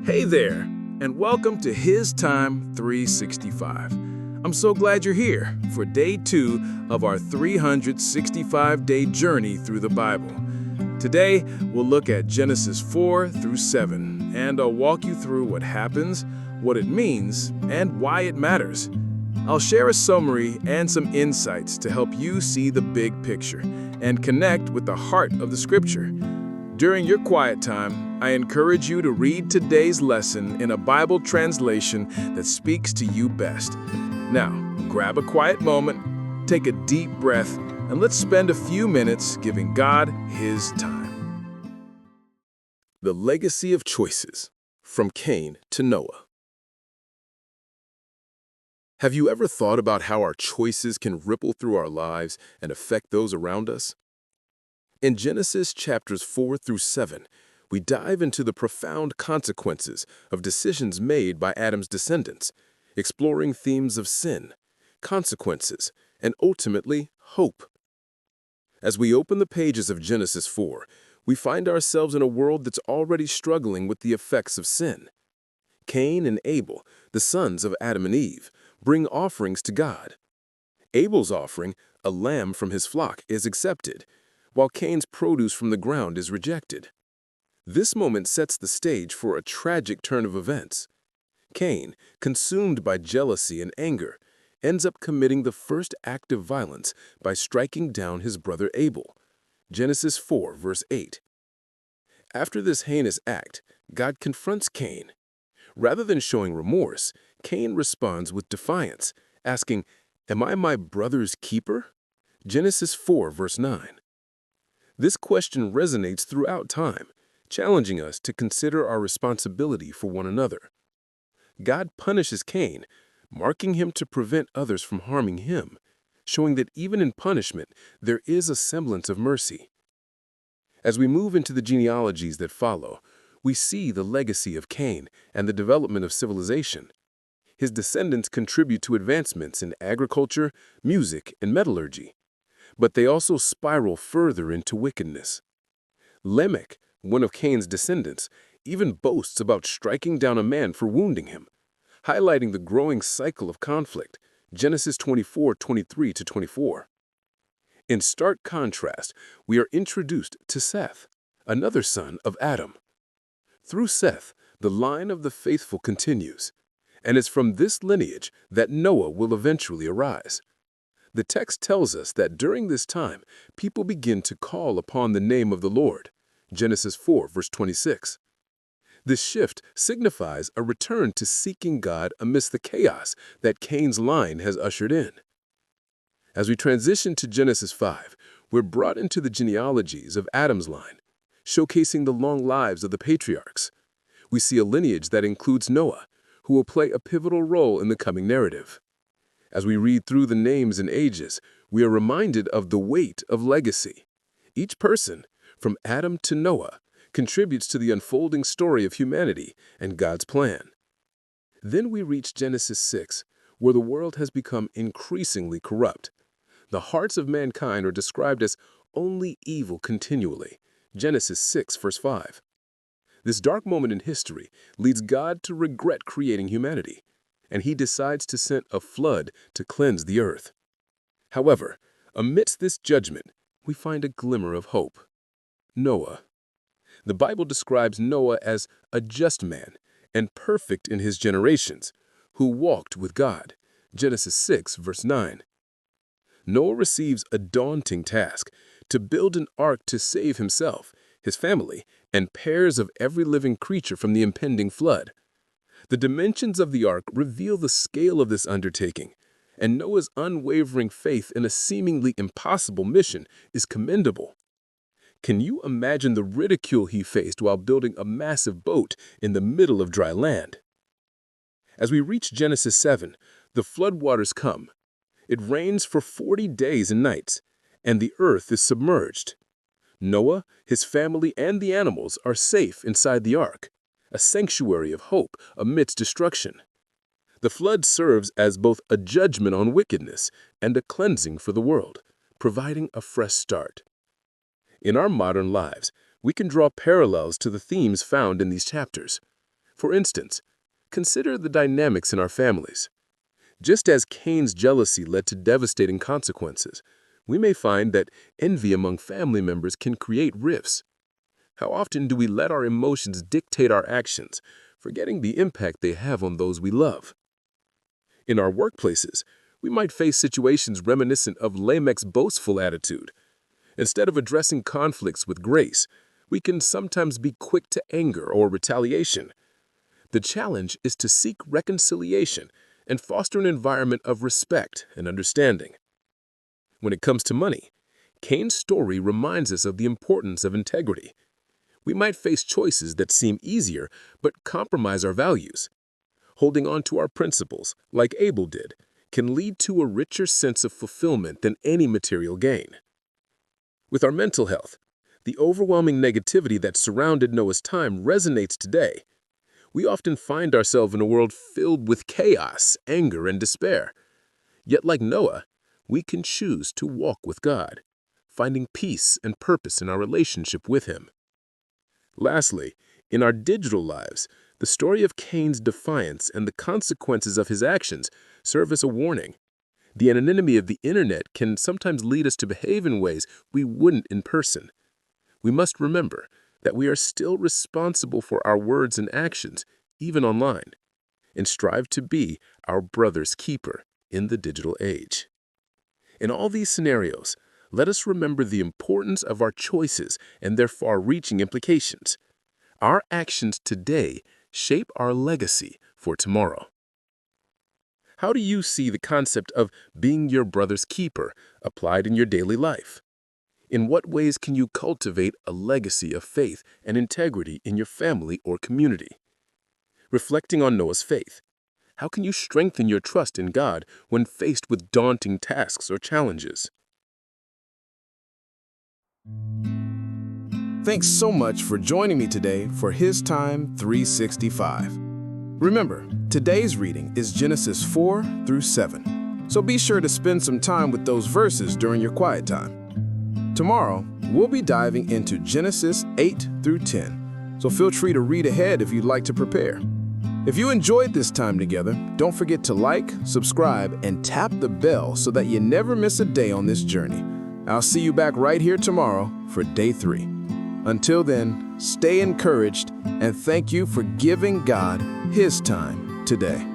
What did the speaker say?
Hey there, and welcome to HisTime365. I'm so glad you're here for day 2 of our 365-day journey through the Bible. Today, we'll look at Genesis 4 through 7, and I'll walk you through what happens, what it means, and why it matters. I'll share a summary and some insights to help you see the big picture and connect with the heart of the Scripture. During your quiet time, I encourage you to read today's lesson in a Bible translation that speaks to you best. Now, grab a quiet moment, take a deep breath, and let's spend a few minutes giving God His time. The Legacy of Choices, from Cain to Noah. Have you ever thought about how our choices can ripple through our lives and affect those around us? In Genesis chapters 4 through 7, we dive into the profound consequences of decisions made by Adam's descendants, exploring themes of sin, consequences, and ultimately, hope. As we open the pages of Genesis 4, we find ourselves in a world that's already struggling with the effects of sin. Cain and Abel, the sons of Adam and Eve, bring offerings to God. Abel's offering, a lamb from his flock, is accepted, while Cain's produce from the ground is rejected. This moment sets the stage for a tragic turn of events. Cain, consumed by jealousy and anger, ends up committing the first act of violence by striking down his brother Abel. Genesis 4, verse 8. After this heinous act, God confronts Cain. Rather than showing remorse, Cain responds with defiance, asking, "Am I my brother's keeper?" Genesis 4, verse 9. This question resonates throughout time, challenging us to consider our responsibility for one another. God punishes Cain, marking him to prevent others from harming him, showing that even in punishment, there is a semblance of mercy. As we move into the genealogies that follow, we see the legacy of Cain and the development of civilization. His descendants contribute to advancements in agriculture, music, and metallurgy, but they also spiral further into wickedness. Lamech, one of Cain's descendants, even boasts about striking down a man for wounding him, highlighting the growing cycle of conflict, Genesis 24:23-24. In stark contrast, we are introduced to Seth, another son of Adam. Through Seth, the line of the faithful continues, and it's from this lineage that Noah will eventually arise. The text tells us that during this time, people begin to call upon the name of the Lord, Genesis 4, verse 26. This shift signifies a return to seeking God amidst the chaos that Cain's line has ushered in. As we transition to Genesis 5, we're brought into the genealogies of Adam's line, showcasing the long lives of the patriarchs. We see a lineage that includes Noah, who will play a pivotal role in the coming narrative. As we read through the names and ages, we are reminded of the weight of legacy. Each person, from Adam to Noah, contributes to the unfolding story of humanity and God's plan. Then we reach Genesis 6, where the world has become increasingly corrupt. The hearts of mankind are described as only evil continually, Genesis 6, verse 5. This dark moment in history leads God to regret creating humanity, and He decides to send a flood to cleanse the earth. However, amidst this judgment, we find a glimmer of hope. Noah. The Bible describes Noah as a just man and perfect in his generations, who walked with God. Genesis 6, verse 9. Noah receives a daunting task to build an ark to save himself, his family, and pairs of every living creature from the impending flood. The dimensions of the ark reveal the scale of this undertaking, and Noah's unwavering faith in a seemingly impossible mission is commendable. Can you imagine the ridicule he faced while building a massive boat in the middle of dry land? As we reach Genesis 7, the floodwaters come. It rains for 40 days and nights, and the earth is submerged. Noah, his family, and the animals are safe inside the ark, a sanctuary of hope amidst destruction. The flood serves as both a judgment on wickedness and a cleansing for the world, providing a fresh start. In our modern lives, we can draw parallels to the themes found in these chapters. For instance, consider the dynamics in our families. Just as Cain's jealousy led to devastating consequences, we may find that envy among family members can create rifts. How often do we let our emotions dictate our actions, forgetting the impact they have on those we love? In our workplaces, we might face situations reminiscent of Lamech's boastful attitude. Instead of addressing conflicts with grace, we can sometimes be quick to anger or retaliation. The challenge is to seek reconciliation and foster an environment of respect and understanding. When it comes to money, Cain's story reminds us of the importance of integrity. We might face choices that seem easier but compromise our values. Holding on to our principles, like Abel did, can lead to a richer sense of fulfillment than any material gain. With our mental health, the overwhelming negativity that surrounded Noah's time resonates today. We often find ourselves in a world filled with chaos, anger, and despair. Yet, like Noah, we can choose to walk with God, finding peace and purpose in our relationship with Him. Lastly, in our digital lives, the story of Cain's defiance and the consequences of his actions serve as a warning. The anonymity of the internet can sometimes lead us to behave in ways we wouldn't in person. We must remember that we are still responsible for our words and actions, even online, and strive to be our brother's keeper in the digital age. In all these scenarios, let us remember the importance of our choices and their far-reaching implications. Our actions today shape our legacy for tomorrow. How do you see the concept of being your brother's keeper applied in your daily life? In what ways can you cultivate a legacy of faith and integrity in your family or community? Reflecting on Noah's faith, how can you strengthen your trust in God when faced with daunting tasks or challenges? Thanks so much for joining me today for HisTime365. Remember, today's reading is Genesis 4 through 7, so be sure to spend some time with those verses during your quiet time. Tomorrow, we'll be diving into Genesis 8 through 10, so feel free to read ahead if you'd like to prepare. If you enjoyed this time together, don't forget to like, subscribe, and tap the bell so that you never miss a day on this journey. I'll see you back right here tomorrow for day 3. Until then, stay encouraged and thank you for giving God His time today.